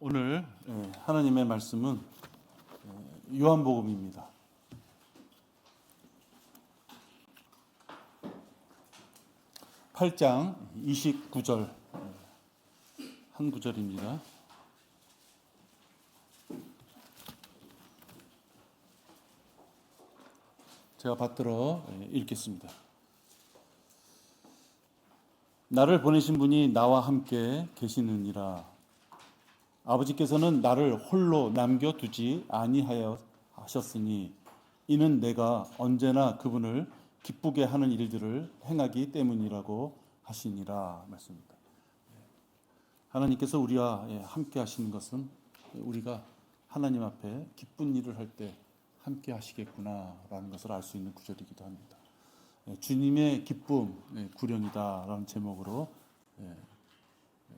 오늘 하나님의 말씀은 요한복음입니다. 8장 29절 한 구절입니다. 제가 받들어 읽겠습니다. 나를 보내신 분이 나와 함께 계시느니라. 아버지께서는 나를 홀로 남겨두지 아니하셨으니 이는 내가 언제나 그분을 기쁘게 하는 일들을 행하기 때문이라고 하시니라 말씀입니다. 하나님께서 우리와 함께 하시는 것은 우리가 하나님 앞에 기쁜 일을 할 때 함께 하시겠구나라는 것을 알 수 있는 구절이기도 합니다. 주님의 기쁨 구령이다라는 제목으로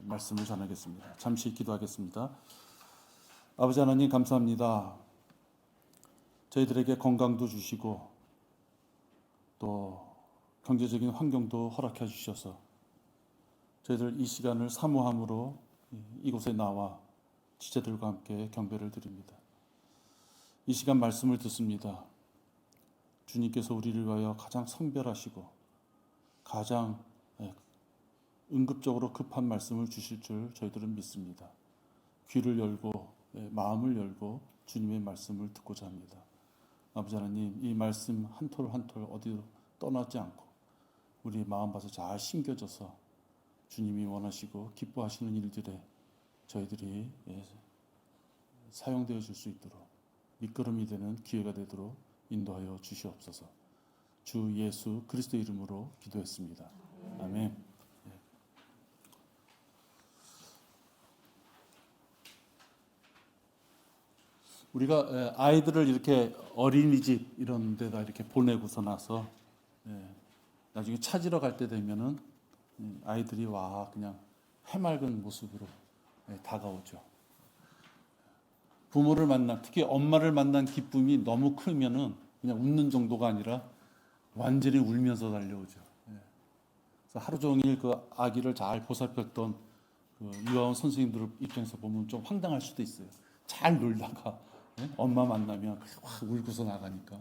말씀을 전하겠습니다. 잠시 기도하겠습니다. 아버지 하나님 감사합니다. 저희들에게 건강도 주시고 또 경제적인 환경도 허락해 주셔서 저희들 이 시간을 사모함으로 이곳에 나와 지체들과 함께 경배를 드립니다. 이 시간 말씀을 듣습니다. 주님께서 우리를 위하여 가장 성별하시고 가장 응급적으로 급한 말씀을 주실 줄 저희들은 믿습니다. 귀를 열고 마음을 열고 주님의 말씀을 듣고자 합니다. 아버지 하나님, 이 말씀 한 톨 한 톨 어디로 떠나지 않고 우리 마음 봐서 잘 심겨져서 주님이 원하시고 기뻐하시는 일들에 저희들이 사용되어 줄 수 있도록 밑거름이 되는 기회가 되도록 인도하여 주시옵소서. 주 예수 그리스도의 이름으로 기도했습니다. 아멘. 우리가 아이들을 이렇게 어린이집 이런 데다 이렇게 보내고서 나서 나중에 찾으러 갈 때 되면은 아이들이 와 그냥 해맑은 모습으로 다가오죠. 부모를 만나, 특히 엄마를 만난 기쁨이 너무 크면은 그냥 웃는 정도가 아니라 완전히 울면서 달려오죠. 그래서 하루 종일 그 아기를 잘 보살폈던 그 유아원 선생님들 입장에서 보면 좀 황당할 수도 있어요. 잘 놀다가 엄마 만나면 확 울고서 나가니까.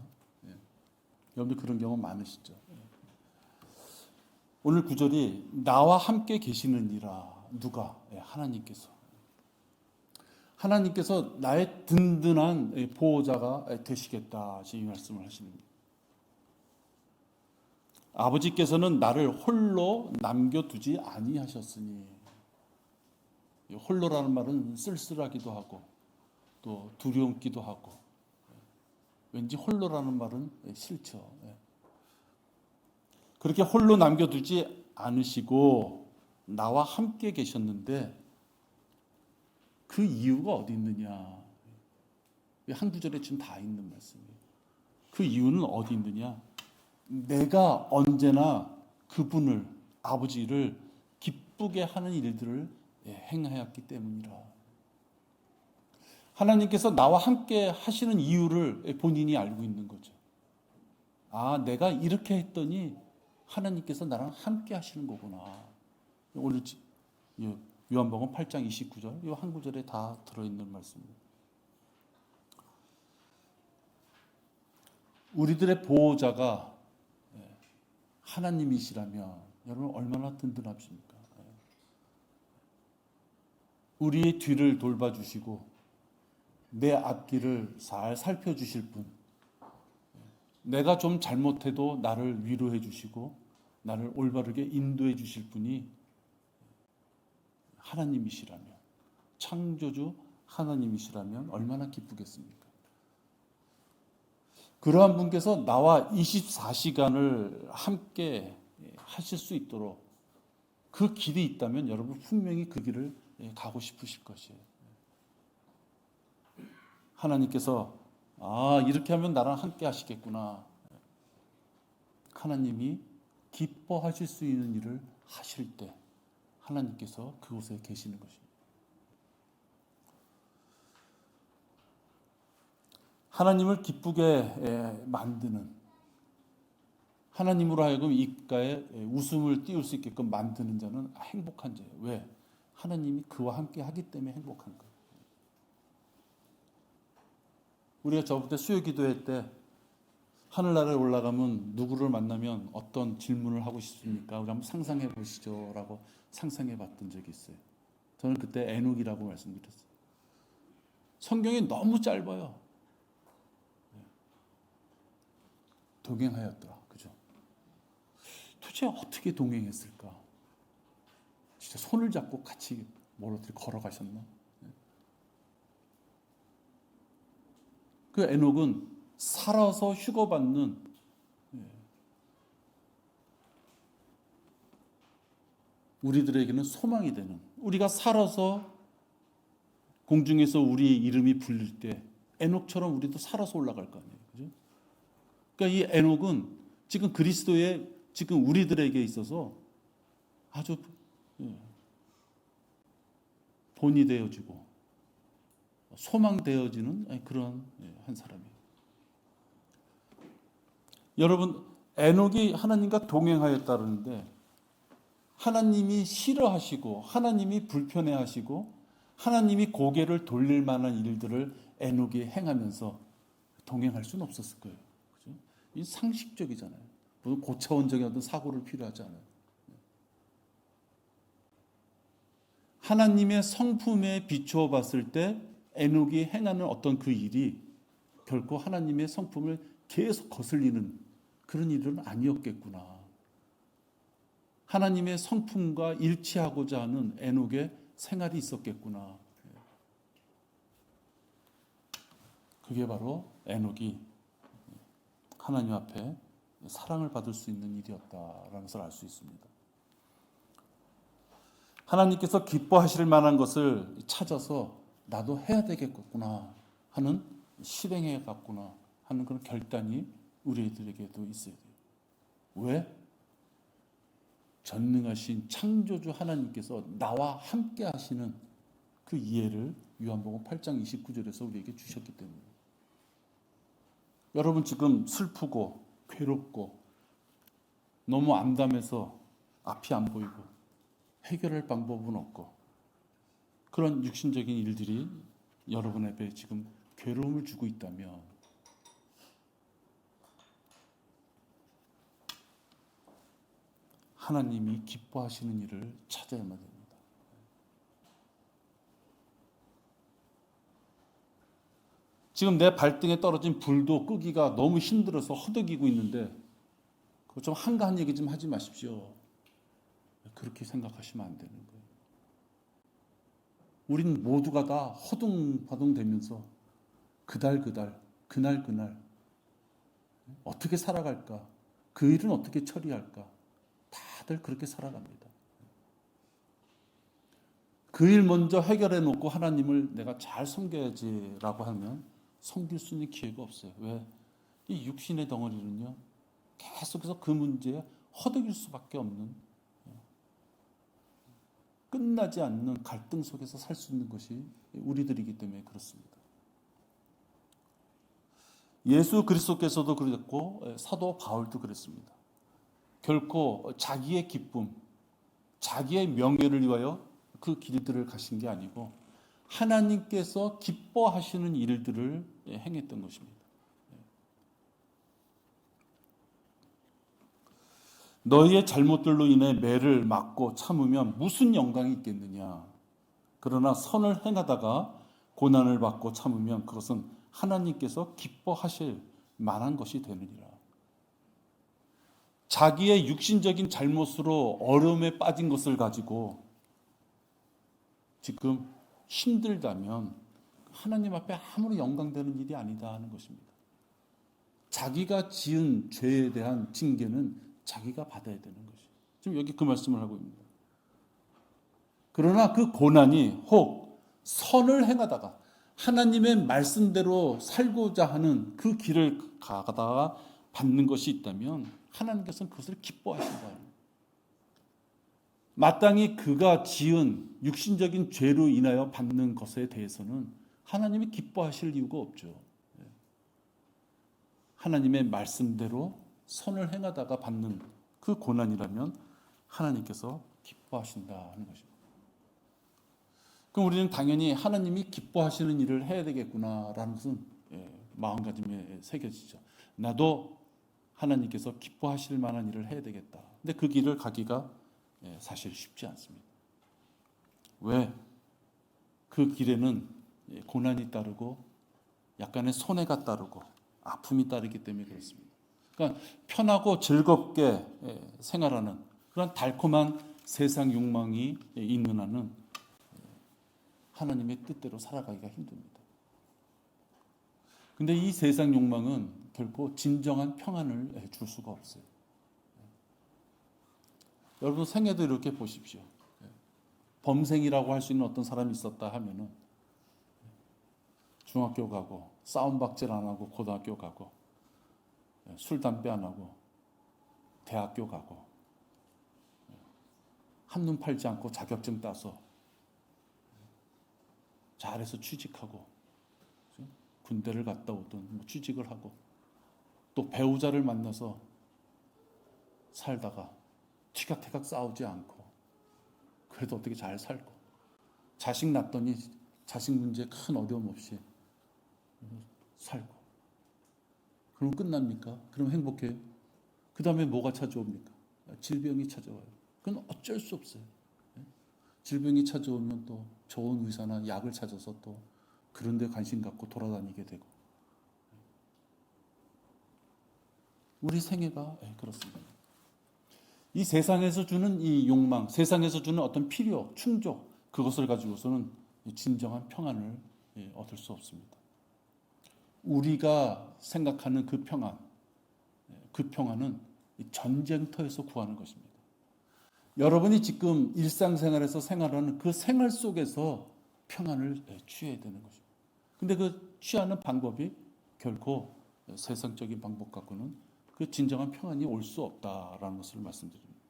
여러분들 그런 경우 많으시죠. 오늘 구절이 나와 함께 계시느니라. 누가? 하나님께서 나의 든든한 보호자가 되시겠다. 이 말씀을 하시는 거예요. 아버지께서는 나를 홀로 남겨두지 아니하셨으니. 홀로라는 말은 쓸쓸하기도 하고 또 두려움기도 하고 왠지 홀로라는 말은 싫죠. 그렇게 홀로 남겨두지 않으시고 나와 함께 계셨는데 그 이유가 어디 있느냐? 한 구절에 지금 다 있는 말씀이에요. 그 이유는 어디 있느냐? 내가 언제나 그분을 아버지를 기쁘게 하는 일들을 행하였기 때문이라. 하나님께서 나와 함께 하시는 이유를 본인이 알고 있는 거죠. 아, 내가 이렇게 했더니 하나님께서 나랑 함께 하시는 거구나. 오늘 요한복음 8장 29절, 이 한 구절에 다 들어있는 말씀입니다. 우리들의 보호자가 하나님이시라면 여러분 얼마나 든든하십니까? 우리의 뒤를 돌봐주시고 내 앞길을 잘 살펴주실 분, 내가 좀 잘못해도 나를 위로해 주시고 나를 올바르게 인도해 주실 분이 하나님이시라면, 창조주 하나님이시라면 얼마나 기쁘겠습니까? 그러한 분께서 나와 24시간을 함께 하실 수 있도록 그 길이 있다면 여러분 분명히 그 길을 가고 싶으실 것이에요. 하나님께서 이렇게 하면 나랑 함께 하시겠구나. 하나님이 기뻐하실 수 있는 일을 하실 때 하나님께서 그곳에 계시는 것입니다. 하나님을 기쁘게 만드는, 하나님으로 하여금 입가에 웃음을 띄울 수 있게끔 만드는 자는 행복한 자예요. 왜? 하나님이 그와 함께 하기 때문에 행복한 거예요. 우리가 저번에 수요 기도회 때 하늘나라에 올라가면 누구를 만나면 어떤 질문을 하고 싶습니까? 우리 한번 상상해 보시죠 라고 상상해 봤던 적이 있어요. 저는 그때 에녹이라고 말씀드렸어요. 성경이 너무 짧아요. 동행하였더라. 그죠? 도대체 어떻게 동행했을까? 진짜 손을 잡고 같이 어떻게 걸어가셨나? 그 에녹은 살아서 휴거받는, 우리들에게는 소망이 되는, 우리가 살아서 공중에서 우리 이름이 불릴 때 에녹처럼 우리도 살아서 올라갈 거 아니에요. 그죠? 그러니까 이 에녹은 지금 그리스도의 지금 우리들에게 있어서 아주 본이 되어지고 소망되어지는 그런 한 사람이에요. 여러분, 에녹이 하나님과 동행하였다는데 하나님이 싫어하시고 하나님이 불편해하시고 하나님이 고개를 돌릴 만한 일들을 에녹이 행하면서 동행할 수는 없었을 거예요. 그죠? 이 상식적이잖아요. 무슨 고차원적인 어떤 사고를 필요하지 않아요. 하나님의 성품에 비추어 봤을 때 에녹이 행하는 어떤 그 일이 결코 하나님의 성품을 계속 거슬리는 그런 일은 아니었겠구나. 하나님의 성품과 일치하고자 하는 에녹의 생활이 있었겠구나. 그게 바로 에녹이 하나님 앞에 사랑을 받을 수 있는 일이었다라는 것을 알 수 있습니다. 하나님께서 기뻐하실 만한 것을 찾아서 나도 해야 되겠구나 하는, 실행해 갔구나 하는 그런 결단이 우리들에게도 있어야 돼요. 왜? 전능하신 창조주 하나님께서 나와 함께 하시는 그 이해를 요한복음 8장 29절에서 우리에게 주셨기 때문에. 여러분 지금 슬프고 괴롭고 너무 암담해서 앞이 안 보이고 해결할 방법은 없고 그런 육신적인 일들이 여러분에게 지금 괴로움을 주고 있다면 하나님이 기뻐하시는 일을 찾아야만 됩니다. 지금 내 발등에 떨어진 불도 끄기가 너무 힘들어서 허덕이고 있는데 그거 좀 한가한 얘기 좀 하지 마십시오. 그렇게 생각하시면 안 되는 거예요. 우린 모두가 다 허둥바둥 되면서 그날 어떻게 살아갈까? 그 일은 어떻게 처리할까? 다들 그렇게 살아갑니다. 그 일 먼저 해결해 놓고 하나님을 내가 잘 섬겨야지라고 하면 섬길 수 있는 기회가 없어요. 왜? 이 육신의 덩어리는요, 계속해서 그 문제에 허덕일 수밖에 없는, 끝나지 않는 갈등 속에서 살 수 있는 것이 우리들이기 때문에 그렇습니다. 예수 그리스도께서도 그랬고 사도 바울도 그랬습니다. 결코 자기의 기쁨, 자기의 명예를 위하여 그 길들을 가신 게 아니고 하나님께서 기뻐하시는 일들을 행했던 것입니다. 너희의 잘못들로 인해 매를 맞고 참으면 무슨 영광이 있겠느냐. 그러나 선을 행하다가 고난을 받고 참으면 그것은 하나님께서 기뻐하실 만한 것이 되느니라. 자기의 육신적인 잘못으로 어려움에 빠진 것을 가지고 지금 힘들다면 하나님 앞에 아무리 영광되는 일이 아니다 하는 것입니다. 자기가 지은 죄에 대한 징계는 자기가 받아야 되는 것이죠. 지금 여기 그 말씀을 하고 있습니다. 그러나 그 고난이 혹 선을 행하다가 하나님의 말씀대로 살고자 하는 그 길을 가다가 받는 것이 있다면 하나님께서는 그것을 기뻐하신다. 마땅히 그가 지은 육신적인 죄로 인하여 받는 것에 대해서는 하나님이 기뻐하실 이유가 없죠. 하나님의 말씀대로 선을 행하다가 받는 그 고난이라면 하나님께서 기뻐하신다 하는 것입니다. 그럼 우리는 당연히 하나님이 기뻐하시는 일을 해야 되겠구나라는 것은 마음가짐에 새겨지죠. 나도 하나님께서 기뻐하실 만한 일을 해야 되겠다. 근데 그 길을 가기가 사실 쉽지 않습니다. 왜? 그 길에는 고난이 따르고 약간의 손해가 따르고 아픔이 따르기 때문에 그렇습니다. 그러니까 편하고 즐겁게 생활하는 그런 달콤한 세상 욕망이 있는 한은 하나님의 뜻대로 살아가기가 힘듭니다. 근데 이 세상 욕망은 결코 진정한 평안을 줄 수가 없어요. 여러분 생애도 이렇게 보십시오. 범생이라고 할 수 있는 어떤 사람이 있었다 하면은 중학교 가고 싸움박질 안 하고 고등학교 가고 술 담배 안 하고 대학교 가고 한눈 팔지 않고 자격증 따서 잘해서 취직하고 군대를 갔다 오든 취직을 하고 또 배우자를 만나서 살다가 티격태격 싸우지 않고 그래도 어떻게 잘 살고 자식 낳았더니 자식 문제에 큰 어려움 없이 살고 그럼 끝납니까? 그럼 행복해요? 그 다음에 뭐가 찾아옵니까? 질병이 찾아와요. 그건 어쩔 수 없어요. 질병이 찾아오면 또 좋은 의사나 약을 찾아서 또 그런 데 관심 갖고 돌아다니게 되고 우리 생애가 그렇습니다. 이 세상에서 주는 이 욕망, 세상에서 주는 어떤 필요, 충족 그것을 가지고서는 진정한 평안을 얻을 수 없습니다. 우리가 생각하는 그 평안은 전쟁터에서 구하는 것입니다. 여러분이 지금 일상생활에서 생활하는 그 생활 속에서 평안을 취해야 되는 것입니다. 근데 그 취하는 방법이 결코 세상적인 방법 갖고는 그 진정한 평안이 올 수 없다라는 것을 말씀드립니다.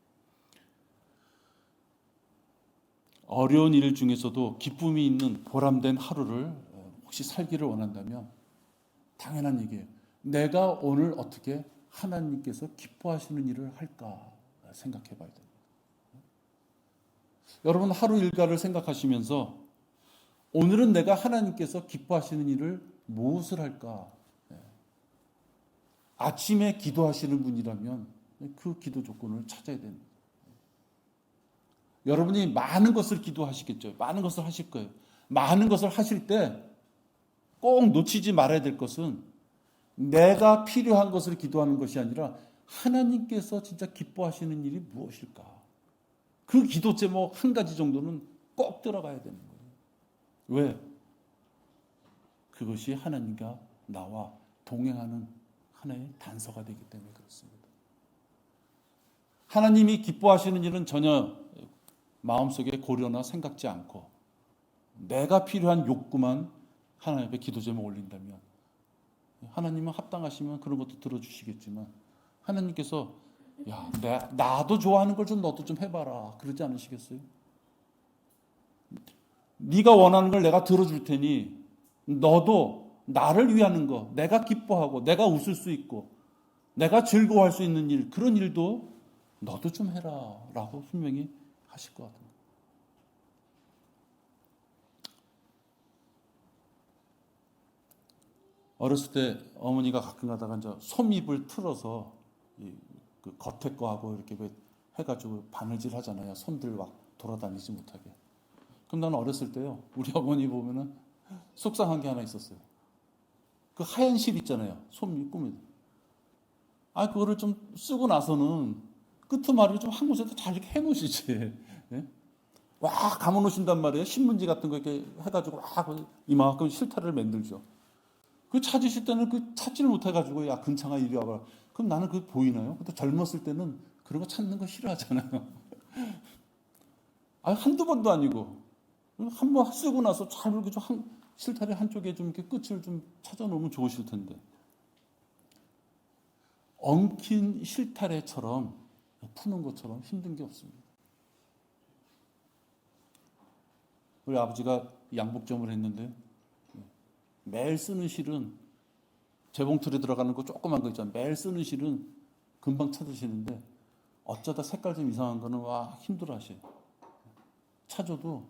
어려운 일 중에서도 기쁨이 있는 보람된 하루를 혹시 살기를 원한다면 당연한 얘기예요. 내가 오늘 어떻게 하나님께서 기뻐하시는 일을 할까 생각해 봐야 됩니다. 여러분 하루 일과를 생각하시면서 오늘은 내가 하나님께서 기뻐하시는 일을 무엇을 할까? 아침에 기도하시는 분이라면 그 기도 조건을 찾아야 됩니다. 여러분이 많은 것을 기도하시겠죠. 많은 것을 하실 거예요. 많은 것을 하실 때 꼭 놓치지 말아야 될 것은 내가 필요한 것을 기도하는 것이 아니라 하나님께서 진짜 기뻐하시는 일이 무엇일까? 그 기도 제목 한 가지 정도는 꼭 들어가야 되는 거예요. 왜? 그것이 하나님과 나와 동행하는 하나의 단서가 되기 때문에 그렇습니다. 하나님이 기뻐하시는 일은 전혀 마음속에 고려나 생각지 않고 내가 필요한 욕구만 하나님 앞에 기도 제목 올린다면 하나님은 합당하시면 그런 것도 들어주시겠지만 하나님께서 야, 나도 좋아하는 걸 좀 너도 좀 해봐라 그러지 않으시겠어요? 네가 원하는 걸 내가 들어줄 테니 너도 나를 위하는 거 내가 기뻐하고 내가 웃을 수 있고 내가 즐거워할 수 있는 일 그런 일도 너도 좀 해라 라고 분명히 하실 것 같아요. 어렸을 때 어머니가 가끔 가다가 이제 솜잎을 틀어서 그 겉에 거하고 이렇게 해가지고 바느질 하잖아요. 손들 막 돌아다니지 못하게. 그럼 나는 어렸을 때요. 우리 어머니 보면은 속상한 게 하나 있었어요. 그 하얀 실 있잖아요. 솜잎 꾸미는. 그거를 좀 쓰고 나서는 끄트머리를 좀 한 곳에다 잘 이렇게 해놓으시지. 예? 와 감아놓으신단 말이에요. 신문지 같은 거 이렇게 해가지고 와 이만큼 실타래를 만들죠. 그 찾으실 때는 그 찾지를 못해가지고 야 근창아 이리 와봐. 그럼 나는 그게 보이나요? 또 젊었을 때는 그런 거 찾는 거 싫어하잖아요. 한두 번도 아니고 한 번 쓰고 나서 잘 이렇게 좀 실타래 한쪽에 좀 이렇게 끝을 좀 찾아 놓으면 좋으실 텐데 엉킨 실타래처럼 푸는 것처럼 힘든 게 없습니다. 우리 아버지가 양복점을 했는데 매일 쓰는 실은 재봉틀에 들어가는 거 조그만 거 있잖아요. 매일 쓰는 실은 금방 찾으시는데 어쩌다 색깔 좀 이상한 거는 와 힘들어 하셔요. 찾아도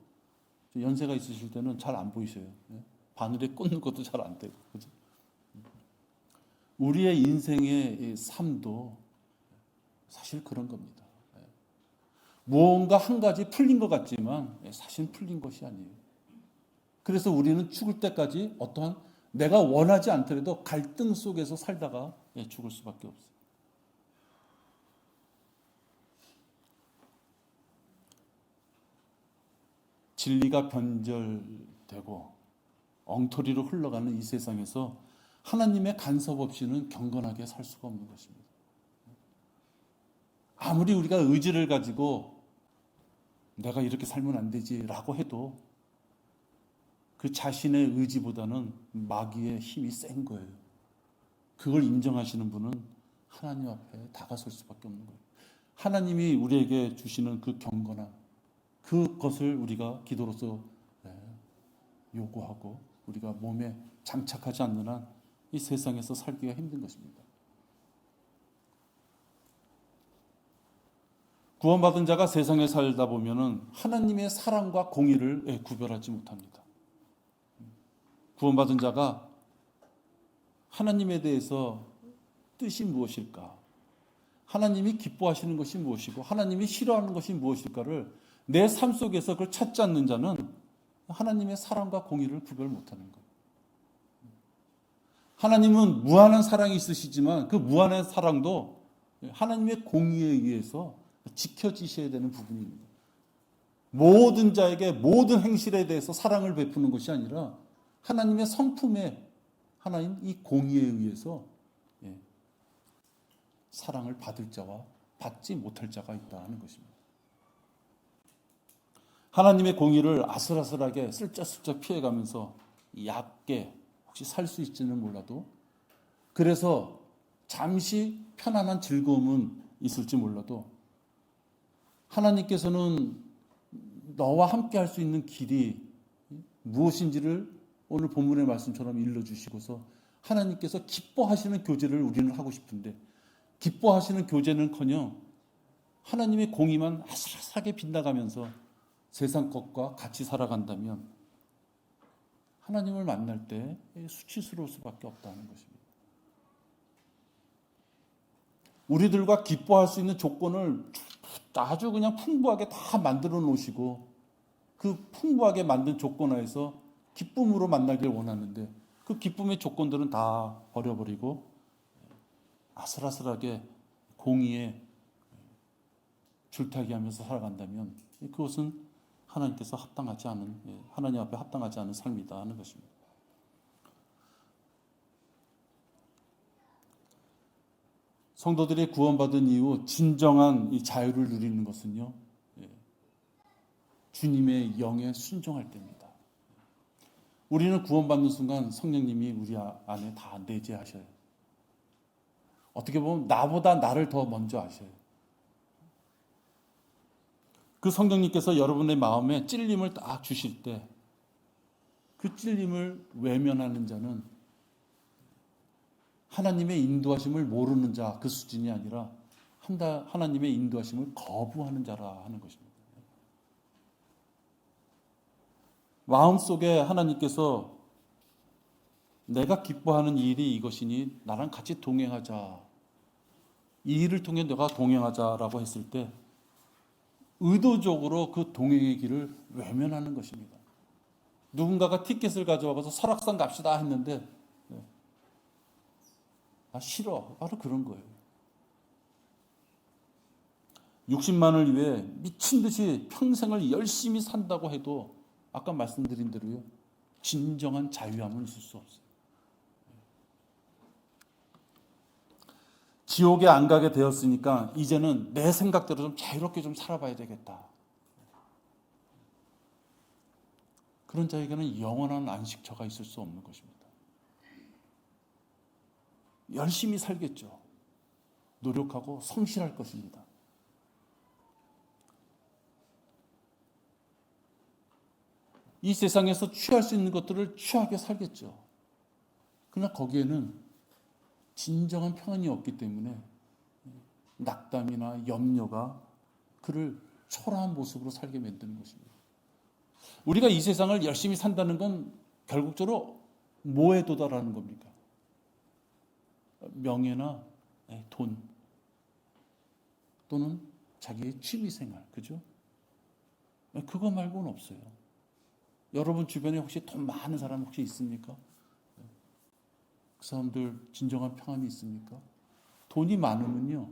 연세가 있으실 때는 잘 안 보이셔요. 바늘에 꽂는 것도 잘 안 되고. 그죠? 우리의 인생의 삶도 사실 그런 겁니다. 무언가 한 가지 풀린 것 같지만 사실 풀린 것이 아니에요. 그래서 우리는 죽을 때까지 어떠한 내가 원하지 않더라도 갈등 속에서 살다가 죽을 수밖에 없어요. 진리가 변절되고 엉터리로 흘러가는 이 세상에서 하나님의 간섭 없이는 경건하게 살 수가 없는 것입니다. 아무리 우리가 의지를 가지고 내가 이렇게 살면 안 되지라고 해도 그 자신의 의지보다는 마귀의 힘이 센 거예요. 그걸 인정하시는 분은 하나님 앞에 다가설 수밖에 없는 거예요. 하나님이 우리에게 주시는 그 경건함, 그것을 우리가 기도로서 요구하고 우리가 몸에 장착하지 않는 한 이 세상에서 살기가 힘든 것입니다. 구원받은 자가 세상에 살다 보면은 하나님의 사랑과 공의를 구별하지 못합니다. 구원받은 자가 하나님에 대해서 뜻이 무엇일까? 하나님이 기뻐하시는 것이 무엇이고 하나님이 싫어하는 것이 무엇일까를 내 삶 속에서 그걸 찾지 않는 자는 하나님의 사랑과 공의를 구별 못하는 거예요. 하나님은 무한한 사랑이 있으시지만 그 무한한 사랑도 하나님의 공의에 의해서 지켜지셔야 되는 부분입니다. 모든 자에게 모든 행실에 대해서 사랑을 베푸는 것이 아니라 하나님의 성품의 하나인 이 공의에 의해서 사랑을 받을 자와 받지 못할 자가 있다 하는 것입니다. 하나님의 공의를 아슬아슬하게 슬쩍슬쩍 피해가면서 얕게 혹시 살 수 있지는 몰라도 그래서 잠시 편안한 즐거움은 있을지 몰라도 하나님께서는 너와 함께 할 수 있는 길이 무엇인지를 오늘 본문의 말씀처럼 일러주시고서 하나님께서 기뻐하시는 교제를 우리는 하고 싶은데 기뻐하시는 교제는커녕 하나님의 공의만 아슬아슬하게 빗나가면서 세상 것과 같이 살아간다면 하나님을 만날 때 수치스러울 수밖에 없다는 것입니다. 우리들과 기뻐할 수 있는 조건을 아주 그냥 풍부하게 다 만들어 놓으시고 그 풍부하게 만든 조건 하에서 기쁨으로 만나길 원하는데 그 기쁨의 조건들은 다 버려버리고 아슬아슬하게 공의에 줄타기하면서 살아간다면 그것은 하나님께서 합당하지 않은, 하나님 앞에 합당하지 않은 삶이다 하는 것입니다. 성도들이 구원받은 이후 진정한 이 자유를 누리는 것은요, 주님의 영에 순종할 때입니다. 우리는 구원받는 순간 성령님이 우리 안에 다 내재하셔요. 어떻게 보면 나보다 나를 더 먼저 아셔요. 그 성령님께서 여러분의 마음에 찔림을 딱 주실 때 그 찔림을 외면하는 자는 하나님의 인도하심을 모르는 자 그 수준이 아니라 하나님의 인도하심을 거부하는 자라 하는 것입니다. 마음속에 하나님께서 내가 기뻐하는 일이 이것이니 나랑 같이 동행하자. 이 일을 통해 내가 동행하자라고 했을 때 의도적으로 그 동행의 길을 외면하는 것입니다. 누군가가 티켓을 가져와서 설악산 갑시다 했는데 싫어. 바로 그런 거예요. 60만을 위해 미친 듯이 평생을 열심히 산다고 해도 아까 말씀드린 대로요. 진정한 자유함은 있을 수 없어요. 지옥에 안 가게 되었으니까 이제는 내 생각대로 좀 자유롭게 좀 살아봐야 되겠다. 그런 자에게는 영원한 안식처가 있을 수 없는 것입니다. 열심히 살겠죠. 노력하고 성실할 것입니다. 이 세상에서 취할 수 있는 것들을 취하게 살겠죠. 그러나 거기에는 진정한 평안이 없기 때문에 낙담이나 염려가 그를 초라한 모습으로 살게 만드는 것입니다. 우리가 이 세상을 열심히 산다는 건 결국적으로 뭐에 도달하는 겁니까? 명예나 돈 또는 자기의 취미생활, 그죠? 그거 말고는 없어요. 여러분 주변에 혹시 돈 많은 사람 혹시 있습니까? 그 사람들 진정한 평안이 있습니까? 돈이 많으면요,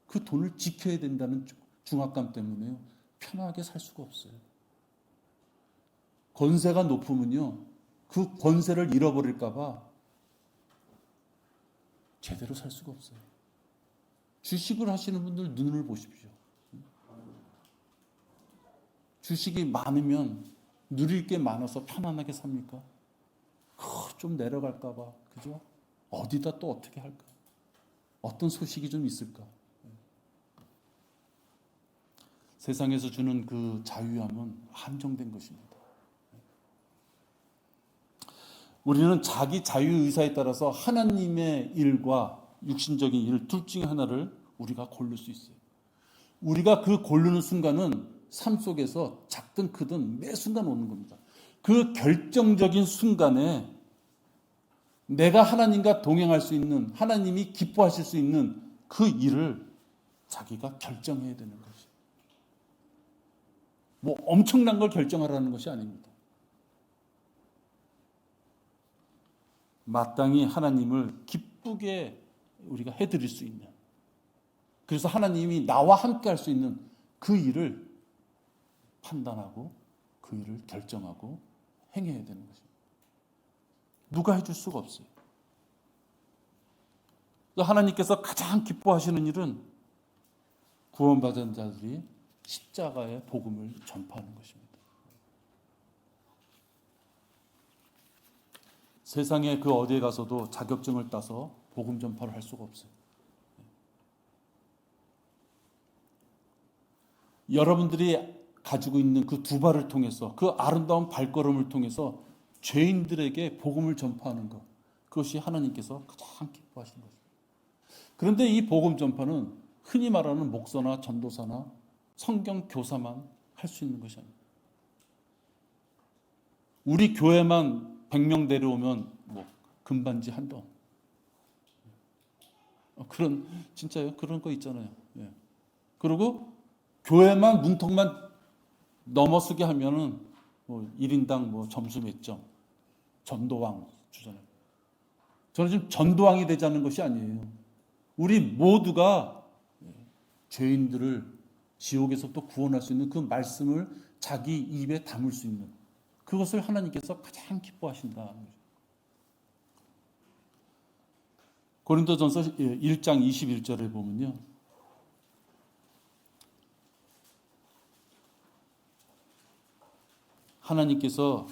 그 돈을 지켜야 된다는 중압감 때문에요, 편하게 살 수가 없어요. 권세가 높으면요, 그 권세를 잃어버릴까봐 제대로 살 수가 없어요. 주식을 하시는 분들 눈을 보십시오. 주식이 많으면 누릴 게 많아서 편안하게 삽니까? 좀 내려갈까봐, 그죠? 어디다 또 어떻게 할까? 어떤 소식이 좀 있을까? 세상에서 주는 그 자유함은 한정된 것입니다. 우리는 자기 자유의사에 따라서 하나님의 일과 육신적인 일 둘 중에 하나를 우리가 고를 수 있어요. 우리가 그 고르는 순간은 삶 속에서 작든 크든 매 순간 오는 겁니다. 그 결정적인 순간에 내가 하나님과 동행할 수 있는, 하나님이 기뻐하실 수 있는 그 일을 자기가 결정해야 되는 것이에요. 뭐 엄청난 걸 결정하라는 것이 아닙니다. 마땅히 하나님을 기쁘게 우리가 해드릴 수 있는, 그래서 하나님이 나와 함께 할 수 있는 그 일을 판단하고 그 일을 결정하고 행해야 되는 것입니다. 누가 해줄 수가 없어요. 하나님께서 가장 기뻐하시는 일은 구원받은 자들이 십자가의 복음을 전파하는 것입니다. 세상에 그 어디에 가서도 자격증을 따서 복음 전파를 할 수가 없어요. 여러분들이 가지고 있는 그 두 발을 통해서, 그 아름다운 발걸음을 통해서 죄인들에게 복음을 전파하는 것, 그것이 하나님께서 가장 기뻐하시는 것입니다. 그런데 이 복음 전파는 흔히 말하는 목사나 전도사나 성경 교사만 할 수 있는 것이 아닙니다. 우리 교회만 100명 데려오면 뭐 금반지 한 덩, 그런, 진짜요? 그런 거 있잖아요. 예. 그리고 교회만 문턱만 넘어서게 하면은 뭐 1인당 뭐 점수 몇 점, 전도왕 주잖아요. 저는 지금 전도왕이 되자는 것이 아니에요. 우리 모두가 죄인들을 지옥에서부터 구원할 수 있는 그 말씀을 자기 입에 담을 수 있는, 그것을 하나님께서 가장 기뻐하신다는 거죠. 고린도전서 1장 21절에 보면요, 하나님께서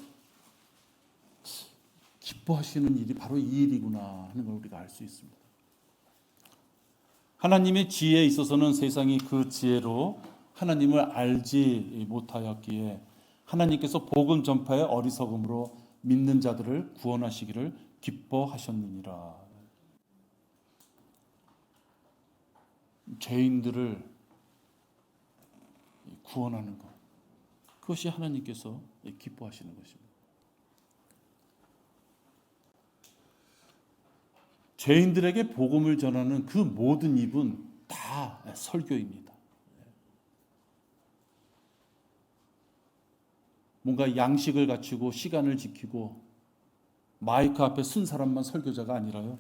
기뻐하시는 일이 바로 이 일이구나 하는 걸 우리가 알 수 있습니다. 하나님의 지혜에 있어서는 세상이 그 지혜로 하나님을 알지 못하였기에 하나님께서 복음 전파의 어리석음으로 믿는 자들을 구원하시기를 기뻐하셨느니라. 죄인들을 구원하는 것, 그것이 하나님께서 기뻐하시는 것입니다. 죄인들에게 복음을 전하는 그 모든 입은 다 설교입니다. 뭔가 양식을 갖추고 시간을 지키고 마이크 앞에 쓴 사람만 설교자가 아니라요,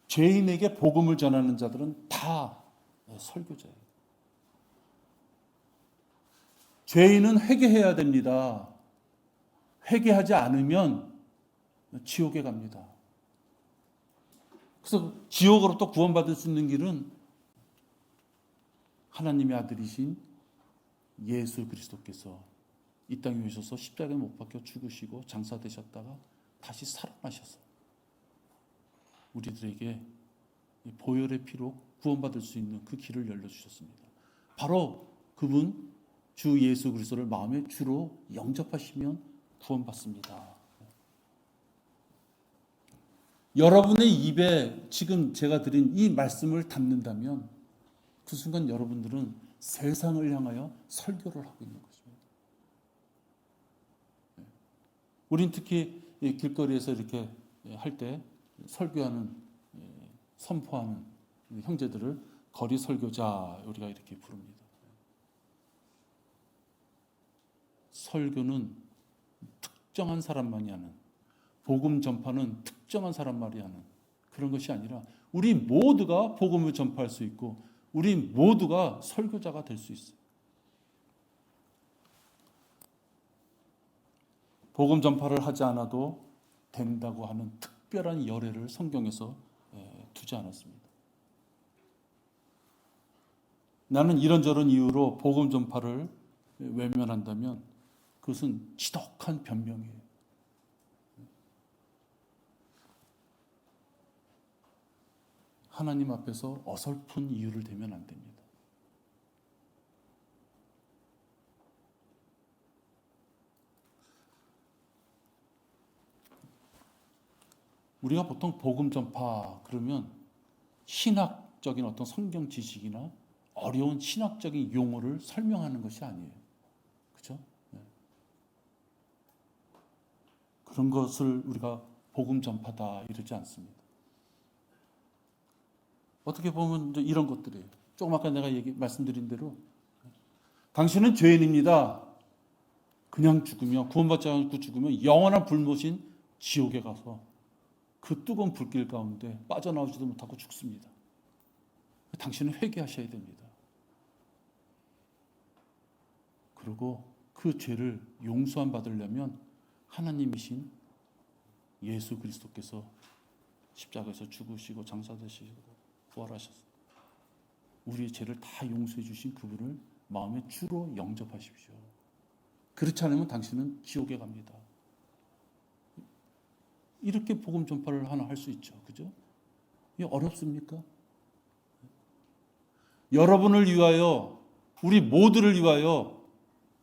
죄인에게 복음을 전하는 자들은 다 설교자예요. 죄인은 회개해야 됩니다. 회개하지 않으면 지옥에 갑니다. 그래서 지옥으로부터 구원받을 수 있는 길은 하나님의 아들이신 예수 그리스도께서 이 땅에 오셔서 십자가에 못 박혀 죽으시고 장사되셨다가 다시 살아나셔서 우리들에게 보혈의 피로 구원받을 수 있는 그 길을 열려주셨습니다. 바로 그분 주 예수 그리스도를 마음의 주로 영접하시면 구원받습니다. 여러분의 입에 지금 제가 드린 이 말씀을 담는다면 그 순간 여러분들은 세상을 향하여 설교를 하고 있는 것입니다. 우린 특히 길거리에서 이렇게 할 때 설교하는 선포하는 형제들을 거리 설교자 우리가 이렇게 부릅니다. 설교는 특정한 사람만이 하는, 복음 전파는 특정한 사람만이 하는 그런 것이 아니라 우리 모두가 복음을 전파할 수 있고 우리 모두가 설교자가 될 수 있어요. 복음 전파를 하지 않아도 된다고 하는 특별한 열애를 성경에서 두지 않았습니다. 나는 이런저런 이유로 복음 전파를 외면한다면 그것은 지독한 변명이에요. 하나님 앞에서 어설픈 이유를 대면 안 됩니다. 우리가 보통 복음 전파 그러면 신학적인 어떤 성경 지식이나 어려운 신학적인 용어를 설명하는 것이 아니에요. 그렇죠? 네. 그런 것을 우리가 복음 전파다 이러지 않습니다. 어떻게 보면 이제 이런 것들이에요. 조금 아까 내가 말씀드린 대로 당신은 죄인입니다. 그냥 죽으면, 구원받지 않고 죽으면 영원한 불못인 지옥에 가서 그 뜨거운 불길 가운데 빠져나오지도 못하고 죽습니다. 당신은 회개하셔야 됩니다. 그리고 그 죄를 용서함 받으려면 하나님이신 예수 그리스도께서 십자가에서 죽으시고 장사되시고 부활하셨습니다. 우리의 죄를 다 용서해 주신 그분을 마음의 주로 영접하십시오. 그렇지 않으면 당신은 지옥에 갑니다. 이렇게 복음 전파를 하나 할 수 있죠. 그죠? 이게 어렵습니까? 여러분을 위하여, 우리 모두를 위하여,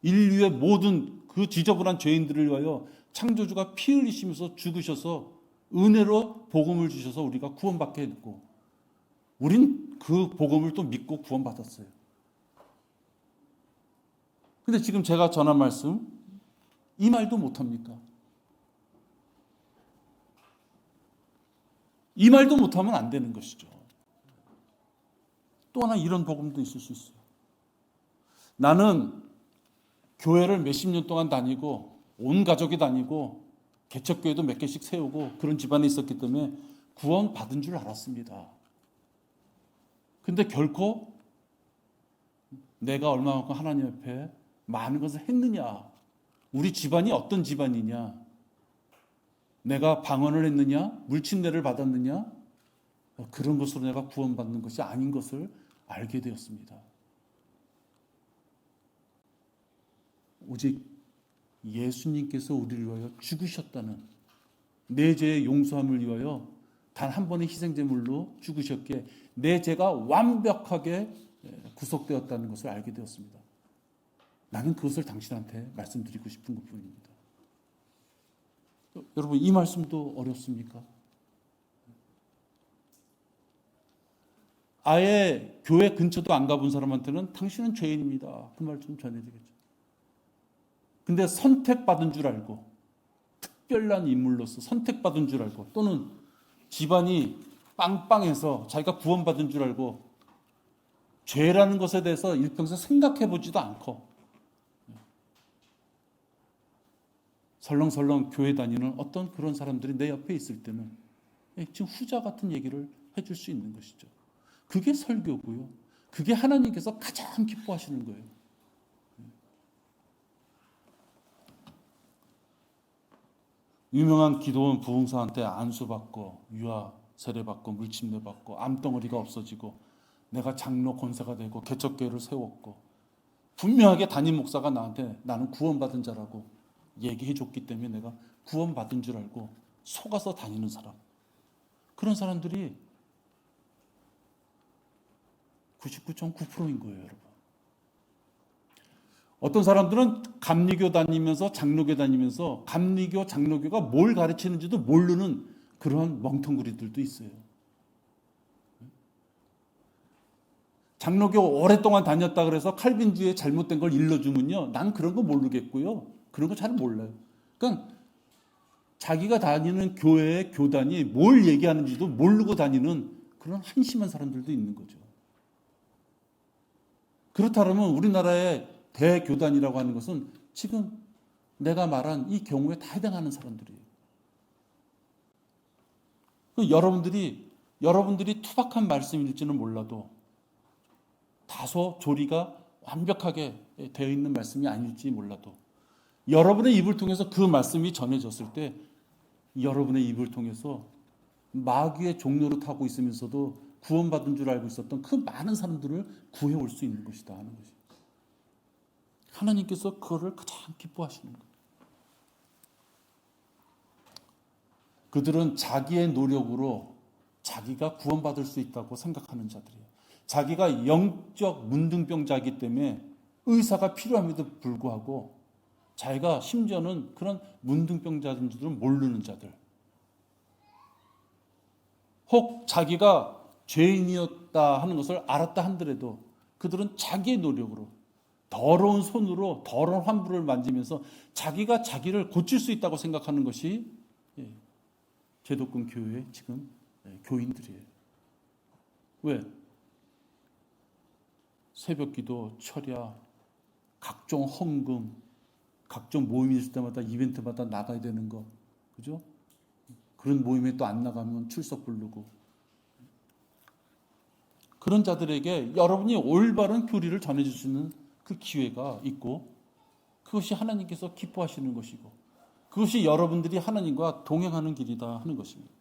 인류의 모든 그 지저분한 죄인들을 위하여 창조주가 피 흘리시면서 죽으셔서 은혜로 복음을 주셔서 우리가 구원받게 했고 우린 그 복음을 또 믿고 구원받았어요. 근데 지금 제가 전한 말씀 이 말도 못합니까? 이 말도 못하면 안 되는 것이죠. 또 하나 이런 복음도 있을 수 있어요. 나는 교회를 몇십 년 동안 다니고 온 가족이 다니고 개척교회도 몇 개씩 세우고 그런 집안에 있었기 때문에 구원 받은 줄 알았습니다. 근데 결코 내가 얼마만큼 하나님 앞에 많은 것을 했느냐, 우리 집안이 어떤 집안이냐, 내가 방언을 했느냐, 물침례를 받았느냐, 그런 것으로 내가 구원받는 것이 아닌 것을 알게 되었습니다. 오직 예수님께서 우리를 위하여 죽으셨다는, 내 죄의 용서함을 위하여 단 한 번의 희생제물로 죽으셨기에 내 죄가 완벽하게 구속되었다는 것을 알게 되었습니다. 나는 그것을 당신한테 말씀드리고 싶은 것뿐입니다. 여러분, 이 말씀도 어렵습니까? 아예 교회 근처도 안 가본 사람한테는 당신은 죄인입니다. 그 말 좀 전해야 되겠죠. 근데 선택받은 줄 알고, 특별한 인물로서 선택받은 줄 알고, 또는 집안이 빵빵해서 자기가 구원받은 줄 알고 죄라는 것에 대해서 일평생 생각해 보지도 않고 설렁설렁 교회 다니는 어떤 그런 사람들이 내 옆에 있을 때는 지금 후자 같은 얘기를 해줄 수 있는 것이죠. 그게 설교고요. 그게 하나님께서 가장 기뻐하시는 거예요. 유명한 기도원 부흥사한테 안수받고 유아 세례받고 물침례받고 암덩어리가 없어지고 내가 장로 권사가 되고 개척교회를 세웠고 분명하게 담임 목사가 나한테 나는 구원받은 자라고 얘기해 줬기 때문에 내가 구원받은 줄 알고 속아서 다니는 사람, 그런 사람들이 99.9%인 거예요, 여러분. 어떤 사람들은 감리교 다니면서 장로교 다니면서 감리교, 장로교가 뭘 가르치는지도 모르는 그런 멍텅구리들도 있어요. 장로교 오랫동안 다녔다 그래서 칼빈주의에 잘못된 걸 일러주면요, 난 그런 거 모르겠고요. 그런 거 잘 몰라요. 그러니까 자기가 다니는 교회의 교단이 뭘 얘기하는지도 모르고 다니는 그런 한심한 사람들도 있는 거죠. 그렇다면 우리나라의 대교단이라고 하는 것은 지금 내가 말한 이 경우에 다 해당하는 사람들이에요. 여러분들이 투박한 말씀일지는 몰라도 다소 조리가 완벽하게 되어 있는 말씀이 아닐지 몰라도 여러분의 입을 통해서 그 말씀이 전해졌을 때 여러분의 입을 통해서 마귀의 종로를 타고 있으면서도 구원받은 줄 알고 있었던 그 많은 사람들을 구해올 수 있는 것이다 하는 것이. 하나님께서 그거를 가장 기뻐하시는 거예요. 그들은 자기의 노력으로 자기가 구원받을 수 있다고 생각하는 자들이에요. 자기가 영적 문둥병자이기 때문에 의사가 필요함에도 불구하고 자기가 심지어는 그런 문둥병자인 줄은 모르는 자들. 혹 자기가 죄인이었다 하는 것을 알았다 한들에도 그들은 자기의 노력으로 더러운 손으로 더러운 환부를 만지면서 자기가 자기를 고칠 수 있다고 생각하는 것이 제독권 교회의 지금 교인들이에요. 왜? 새벽기도, 철야, 각종 헌금, 각종 모임이 있을 때마다 이벤트마다 나가야 되는 거, 그죠? 그런 모임에 또 안 나가면 출석 부르고. 그런 자들에게 여러분이 올바른 교리를 전해줄 수 있는 그 기회가 있고, 그것이 하나님께서 기뻐하시는 것이고, 그것이 여러분들이 하나님과 동행하는 길이다 하는 것입니다.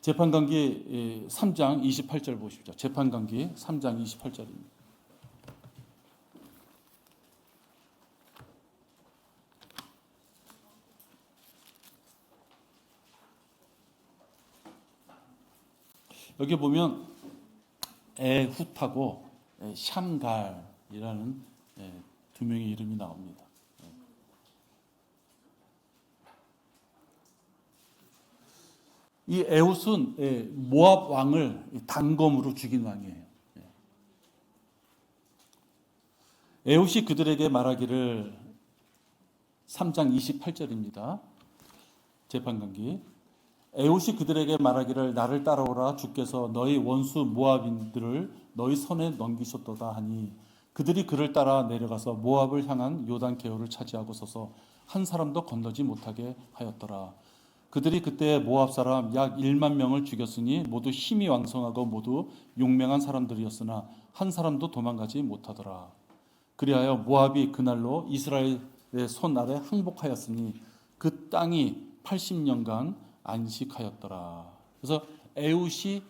재판관기 3장 28절 보십시오. 재판관기 3장 28절입니다. 여기 보면 에훗하고 샴갈이라는 두 명의 이름이 나옵니다. 이 에훗은 모압 왕을 단검으로 죽인 왕이에요. 에훗이 그들에게 말하기를 3장 28절입니다. 재판관기. 에훗이 그들에게 말하기를 나를 따라오라 주께서 너희 원수 모압인들을 너희 손에 넘기셨도다 하니 그들이 그를 따라 내려가서 모압을 향한 요단 계호를 차지하고 서서 한 사람도 건너지 못하게 하였더라. 그들이 그때 모압 사람 약 1만 명을 죽였으니 모두 힘이 왕성하고 모두 용맹한 사람들이었으나 한 사람도 도망가지 못하더라. 그리하여 모압이 그날로 이스라엘의 손 아래 항복하였으니 그 땅이 80년간 안식하였더라. 그래서 에훗이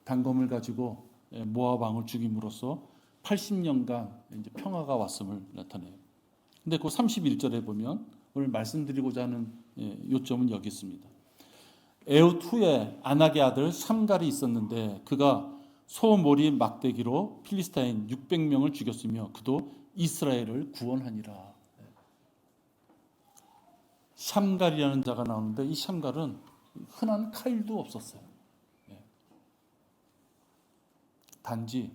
단검을 가지고 모압 왕을 죽임으로써 80년간 이제 평화가 왔음을 나타내요. 근데 그 31절에 보면 오늘 말씀드리고자 하는 요점은 여기 있습니다. 에훗 후에 아낙의 아들 샴갈이 있었는데 그가 소모리 막대기로 필리스타인 600명을 죽였으며 그도 이스라엘을 구원하니라. 샴갈이라는 자가 나오는데 이 샴갈은 흔한 칼도 없었어요. 단지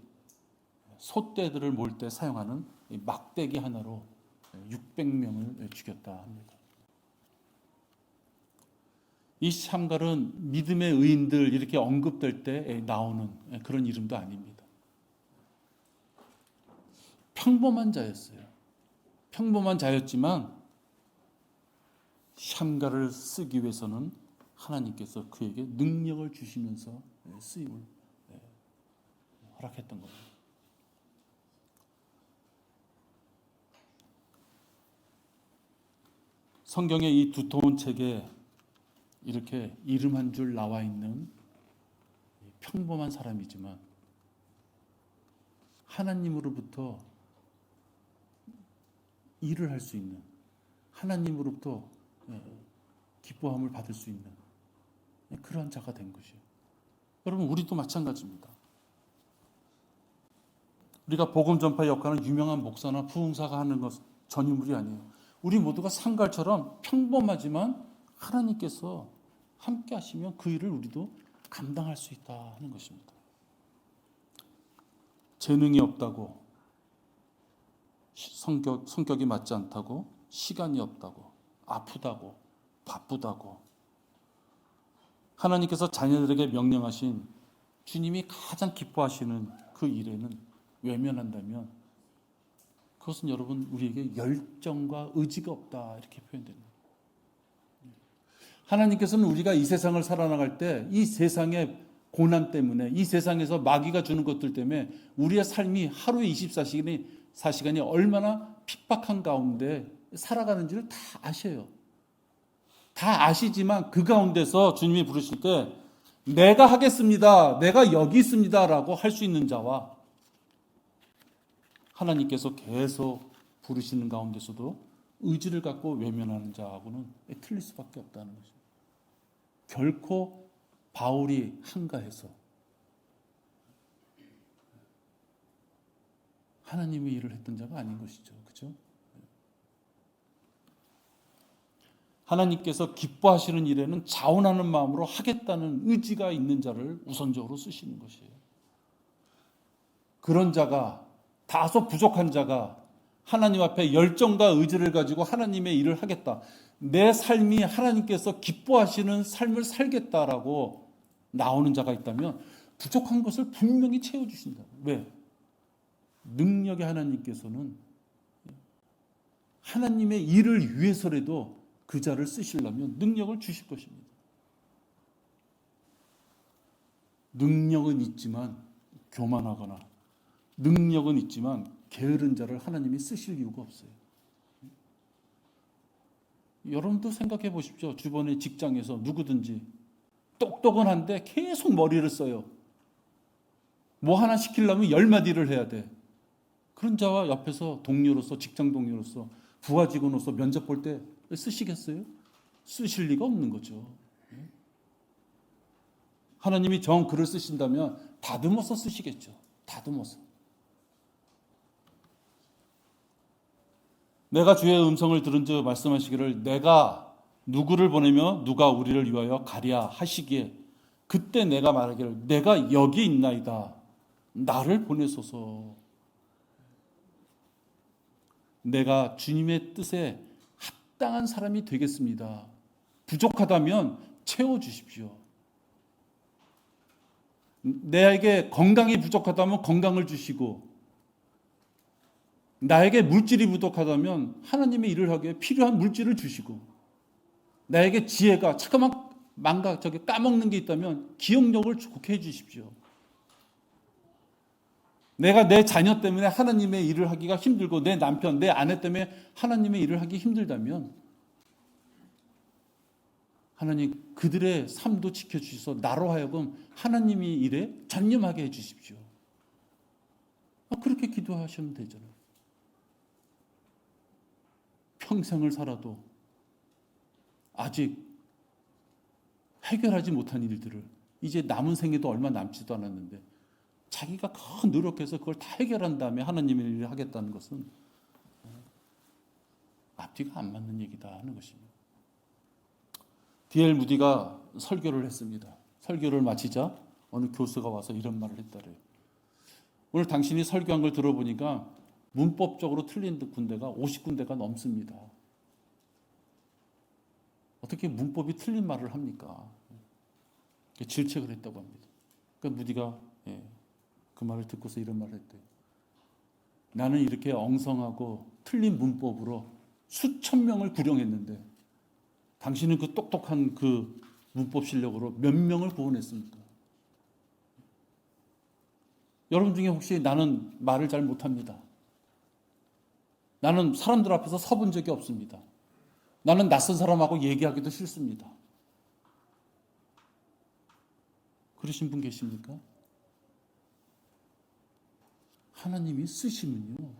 소떼들을 몰 때 사용하는 막대기 하나로 600명을 죽였다 합니다. 이 샴갈은 믿음의 의인들 이렇게 언급될 때 나오는 그런 이름도 아닙니다. 평범한 자였어요. 평범한 자였지만 샴갈을 쓰기 위해서는 하나님께서 그에게 능력을 주시면서 쓰임을 허락했던 겁니다. 성경의 이 두터운 책에 이렇게 이름 한 줄 나와 있는 평범한 사람이지만 하나님으로부터 일을 할 수 있는, 하나님으로부터 기뻐함을 받을 수 있는 그러한 자가 된 것이에요. 여러분, 우리도 마찬가지입니다. 우리가 복음 전파 역할은 유명한 목사나 부흥사가 하는 것 전유물이 아니에요. 우리 모두가 상갈처럼 평범하지만 하나님께서 함께 하시면 그 일을 우리도 감당할 수 있다 하는 것입니다. 재능이 없다고, 성격이 맞지 않다고, 시간이 없다고, 아프다고, 바쁘다고. 하나님께서 자녀들에게 명령하신 주님이 가장 기뻐하시는 그 일에는 외면한다면 그것은 여러분 우리에게 열정과 의지가 없다 이렇게 표현됩니다. 하나님께서는 우리가 이 세상을 살아나갈 때 이 세상의 고난 때문에 이 세상에서 마귀가 주는 것들 때문에 우리의 삶이 하루에 24시간이 얼마나 핍박한 가운데 살아가는지를 다 아셔요. 다 아시지만 그 가운데서 주님이 부르실 때 내가 하겠습니다. 내가 여기 있습니다. 라고 할 수 있는 자와 하나님께서 계속 부르시는 가운데서도 의지를 갖고 외면하는 자하고는 틀릴 수밖에 없다는 것입니다. 결코 바울이 한가해서 하나님의 일을 했던 자가 아닌 것이죠. 그렇죠? 하나님께서 기뻐하시는 일에는 자원하는 마음으로 하겠다는 의지가 있는 자를 우선적으로 쓰시는 것이에요. 그런 자가, 다소 부족한 자가 하나님 앞에 열정과 의지를 가지고 하나님의 일을 하겠다. 내 삶이 하나님께서 기뻐하시는 삶을 살겠다라고 나오는 자가 있다면 부족한 것을 분명히 채워주신다. 왜? 능력의 하나님께서는 하나님의 일을 위해서라도 그 자를 쓰시려면 능력을 주실 것입니다. 능력은 있지만 교만하거나 능력은 있지만 게으른 자를 하나님이 쓰실 이유가 없어요. 여러분도 생각해 보십시오. 주변의 직장에서 누구든지 똑똑은 한데 계속 머리를 써요. 뭐 하나 시키려면 10마디를 해야 돼. 그런 자와 옆에서 동료로서, 직장 동료로서, 부하 직원으로서 면접 볼 때 쓰시겠어요? 쓰실 리가 없는 거죠. 하나님이 정 그를 쓰신다면 다듬어서 쓰시겠죠. 다듬어서. 내가 주의 음성을 들은 즉 말씀하시기를 내가 누구를 보내며 누가 우리를 위하여 가랴 하시기에 그때 내가 말하기를 내가 여기 있나이다. 나를 보내소서. 내가 주님의 뜻에 합당한 사람이 되겠습니다. 부족하다면 채워주십시오. 내에게 건강이 부족하다면 건강을 주시고 나에게 물질이 부족하다면 하나님의 일을 하기에 필요한 물질을 주시고 나에게 지혜가 잠깐만 까먹는 게 있다면 기억력을 좋게 해주십시오. 내가 내 자녀 때문에 하나님의 일을 하기가 힘들고 내 남편, 내 아내 때문에 하나님의 일을 하기 힘들다면 하나님 그들의 삶도 지켜주셔서 나로 하여금 하나님의 일에 전념하게 해주십시오. 그렇게 기도하시면 되잖아요. 평생을 살아도 아직 해결하지 못한 일들을 이제 남은 생에도 얼마 남지도 않았는데 자기가 큰 노력해서 그걸 다 해결한 다음에 하나님의 일을 하겠다는 것은 앞뒤가 안 맞는 얘기다 하는 것입니다. D.L. 무디가 설교를 했습니다. 설교를 마치자 어느 교수가 와서 이런 말을 했다래요. 오늘 당신이 설교한 걸 들어보니까 문법적으로 틀린 군데가 50군데가 넘습니다. 어떻게 문법이 틀린 말을 합니까? 질책을 했다고 합니다. 그러니까 무디가 그 말을 듣고서 이런 말을 했대요. 나는 이렇게 엉성하고 틀린 문법으로 수천 명을 구령했는데 당신은 그 똑똑한 그 문법 실력으로 몇 명을 구원했습니까? 여러분 중에 혹시 나는 말을 잘 못합니다. 나는 사람들 앞에서 서본 적이 없습니다. 나는 낯선 사람하고 얘기하기도 싫습니다. 그러신 분 계십니까? 하나님이 쓰시면요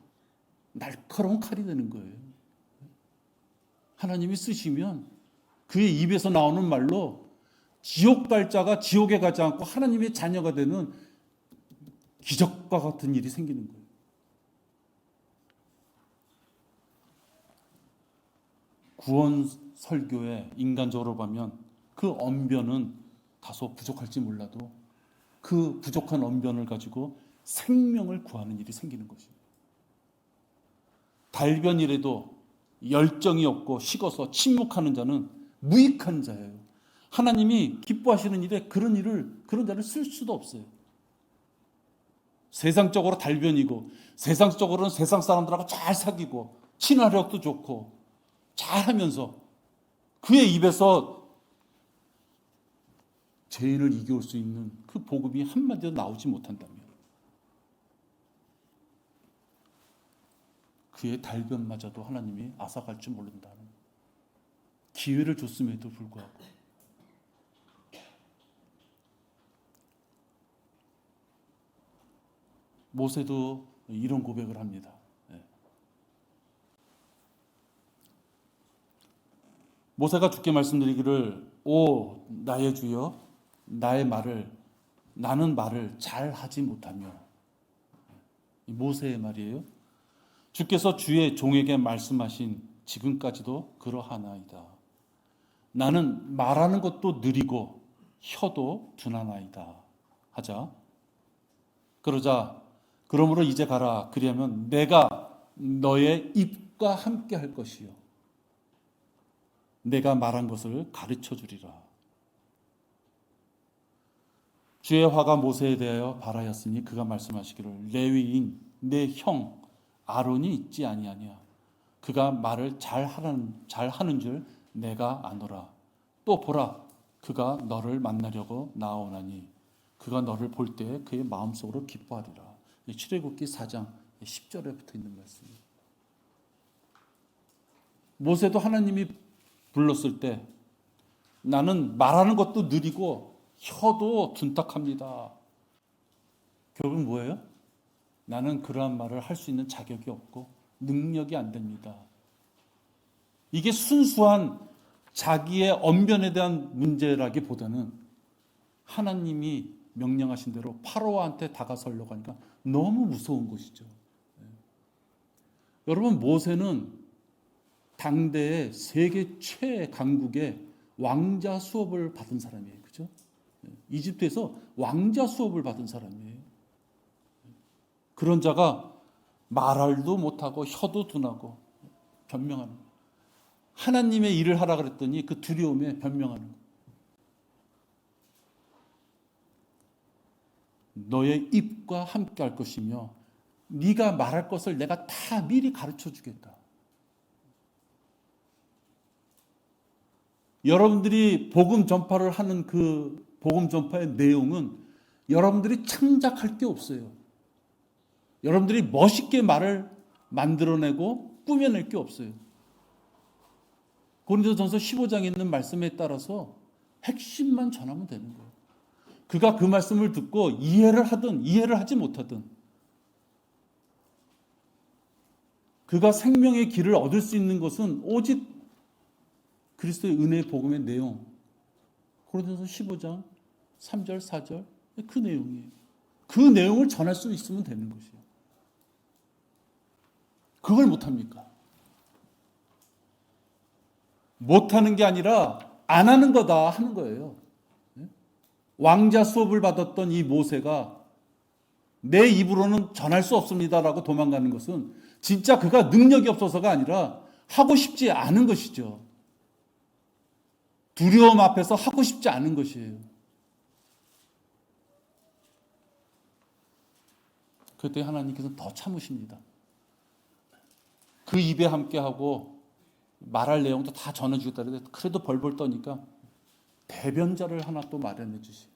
날카로운 칼이 되는 거예요. 하나님이 쓰시면 그의 입에서 나오는 말로 지옥 갈 자가 지옥에 가지 않고 하나님의 자녀가 되는 기적과 같은 일이 생기는 거예요. 구원 설교에 인간적으로 보면 그 언변은 다소 부족할지 몰라도 그 부족한 언변을 가지고 생명을 구하는 일이 생기는 것입니다. 달변이라도 열정이 없고 식어서 침묵하는 자는 무익한 자예요. 하나님이 기뻐하시는 일에 그런 자를 쓸 수도 없어요. 세상적으로 달변이고 세상적으로는 세상 사람들하고 잘 사귀고 친화력도 좋고 잘하면서 그의 입에서 죄인을 이겨올 수 있는 그 복음이 한마디도 나오지 못한다면 그의 달변마저도 하나님이 앗아갈 줄 모른다는 기회를 줬음에도 불구하고 모세도 이런 고백을 합니다. 모세가 주께 말씀드리기를 오 나의 주여 나는 말을 잘 하지 못하며 모세의 말이에요. 주께서 주의 종에게 말씀하신 지금까지도 그러하나이다. 나는 말하는 것도 느리고 혀도 둔하나이다 하자. 그러자 그러므로 이제 가라. 그리하면 내가 너의 입과 함께 할 것이요 내가 말한 것을 가르쳐 주리라. 주의 화가 모세에 대하여 발하였으니 그가 말씀하시기를 레위인 내 형 아론이 있지 아니하냐. 그가 말을 잘하는 줄 내가 아노라. 또 보라 그가 너를 만나려고 나오나니 그가 너를 볼 때 그의 마음속으로 기뻐하리라. 출애굽기 4장 10절에 붙어 있는 말씀입니다. 모세도 하나님이 불렀을 때 나는 말하는 것도 느리고 혀도 둔탁합니다. 결국은 뭐예요? 나는 그러한 말을 할 수 있는 자격이 없고 능력이 안 됩니다. 이게 순수한 자기의 언변에 대한 문제라기보다는 하나님이 명령하신 대로 파로와한테 다가서려고 하니까 너무 무서운 것이죠. 여러분 모세는 당대의 세계 최강국의 왕자 수업을 받은 사람이에요. 그죠? 이집트에서 왕자 수업을 받은 사람이에요. 그런 자가 말할도 못하고 혀도 둔하고 변명하는 거예요. 하나님의 일을 하라 그랬더니 그 두려움에 변명하는 거예요. 너의 입과 함께 할 것이며 네가 말할 것을 내가 다 미리 가르쳐 주겠다. 여러분들이 복음 전파를 하는 그 복음 전파의 내용은 여러분들이 창작할 게 없어요. 여러분들이 멋있게 말을 만들어내고 꾸며낼 게 없어요. 고린도전서 15장에 있는 말씀에 따라서 핵심만 전하면 되는 거예요. 그가 그 말씀을 듣고 이해를 하든 이해를 하지 못하든 그가 생명의 길을 얻을 수 있는 것은 오직 그리스도의 은혜의 복음의 내용, 고린도전서 15장 3절 4절 그 내용이에요. 그 내용을 전할 수 있으면 되는 것이에요. 그걸 못합니까? 못하는 게 아니라 안 하는 거다 하는 거예요. 왕자 수업을 받았던 이 모세가 내 입으로는 전할 수 없습니다라고 도망가는 것은 진짜 그가 능력이 없어서가 아니라 하고 싶지 않은 것이죠. 두려움 앞에서 하고 싶지 않은 것이에요. 그때 하나님께서는 더 참으십니다. 그 입에 함께하고 말할 내용도 다 전해주겠다 그랬는데 그래도 벌벌 떠니까 대변자를 하나 또 마련해 주시.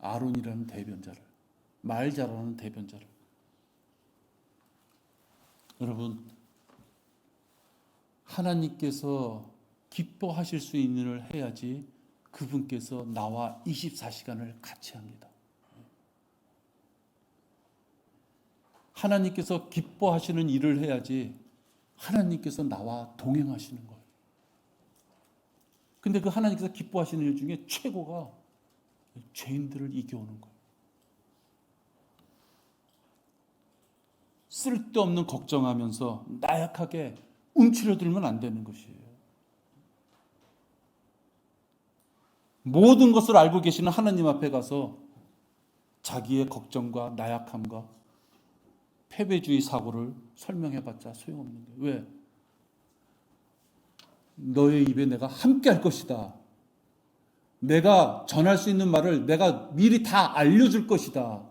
아론이라는 대변자를, 말 잘하는 대변자를. 여러분, 하나님께서 기뻐하실 수 있는 일을 해야지 그분께서 나와 24시간을 같이 합니다. 하나님께서 기뻐하시는 일을 해야지 하나님께서 나와 동행하시는 거예요. 근데 그 하나님께서 기뻐하시는 일 중에 최고가 죄인들을 이겨오는 거예요. 쓸데없는 걱정하면서 나약하게 움츠려들면 안 되는 것이에요. 모든 것을 알고 계시는 하나님 앞에 가서 자기의 걱정과 나약함과 패배주의 사고를 설명해봤자 소용없는 거예요. 왜? 너의 입에 내가 함께 할 것이다. 내가 전할 수 있는 말을 내가 미리 다 알려줄 것이다.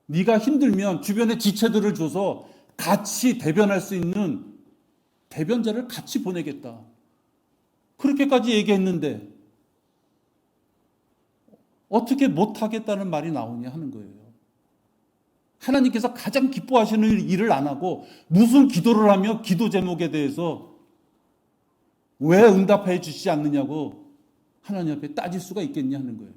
네가 힘들면 주변에 지체들을 줘서 같이 대변할 수 있는 대변자를 같이 보내겠다. 그렇게까지 얘기했는데 어떻게 못하겠다는 말이 나오냐 하는 거예요. 하나님께서 가장 기뻐하시는 일을 안 하고 무슨 기도를 하며 기도 제목에 대해서 왜 응답해 주시지 않느냐고 하나님 앞에 따질 수가 있겠냐 하는 거예요.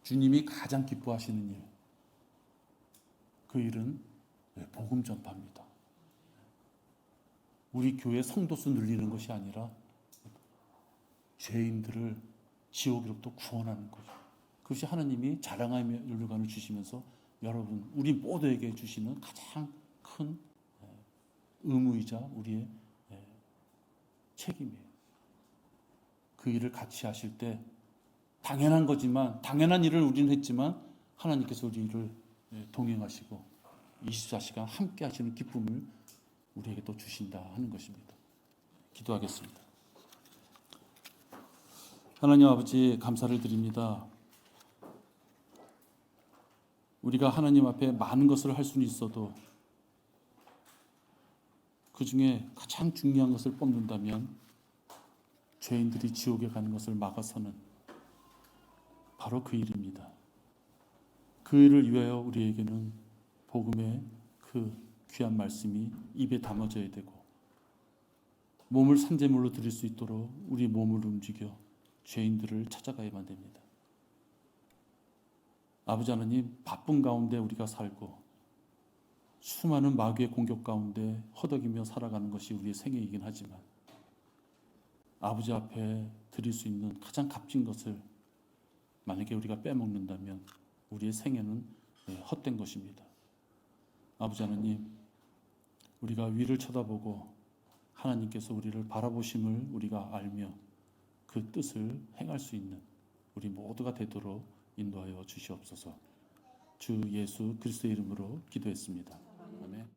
주님이 가장 기뻐하시는 일, 그 일은 복음 전파입니다. 우리 교회 성도수 늘리는 것이 아니라 죄인들을 지옥으로부터 구원하는 거죠. 그것이 하나님이 자랑하며 율류관을 주시면서 여러분, 우리 모두에게 주시는 가장 큰 의무이자 우리의 책임이에요. 그 일을 같이 하실 때 당연한 거지만, 당연한 일을 우리는 했지만 하나님께서 우리를 동행하시고 24시간 함께 하시는 기쁨을 우리에게 또 주신다 하는 것입니다. 기도하겠습니다. 하나님 아버지, 감사를 드립니다. 우리가 하나님 앞에 많은 것을 할 수는 있어도 그 중에 가장 중요한 것을 뽑는다면 죄인들이 지옥에 가는 것을 막아서는 바로 그 일입니다. 그 일을 위하여 우리에게는 복음의 그 귀한 말씀이 입에 담아져야 되고 몸을 산재물로 드릴 수 있도록 우리 몸을 움직여 죄인들을 찾아가야만 됩니다. 아버지 하나님, 바쁜 가운데 우리가 살고 수많은 마귀의 공격 가운데 허덕이며 살아가는 것이 우리의 생애이긴 하지만 아버지 앞에 드릴 수 있는 가장 값진 것을 만약에 우리가 빼먹는다면 우리의 생애는 헛된 것입니다. 아버지 하나님, 우리가 위를 쳐다보고 하나님께서 우리를 바라보심을 우리가 알며 그 뜻을 행할 수 있는 우리 모두가 되도록 인도하여 주시옵소서. 주 예수 그리스도의 이름으로 기도했습니다. 아멘.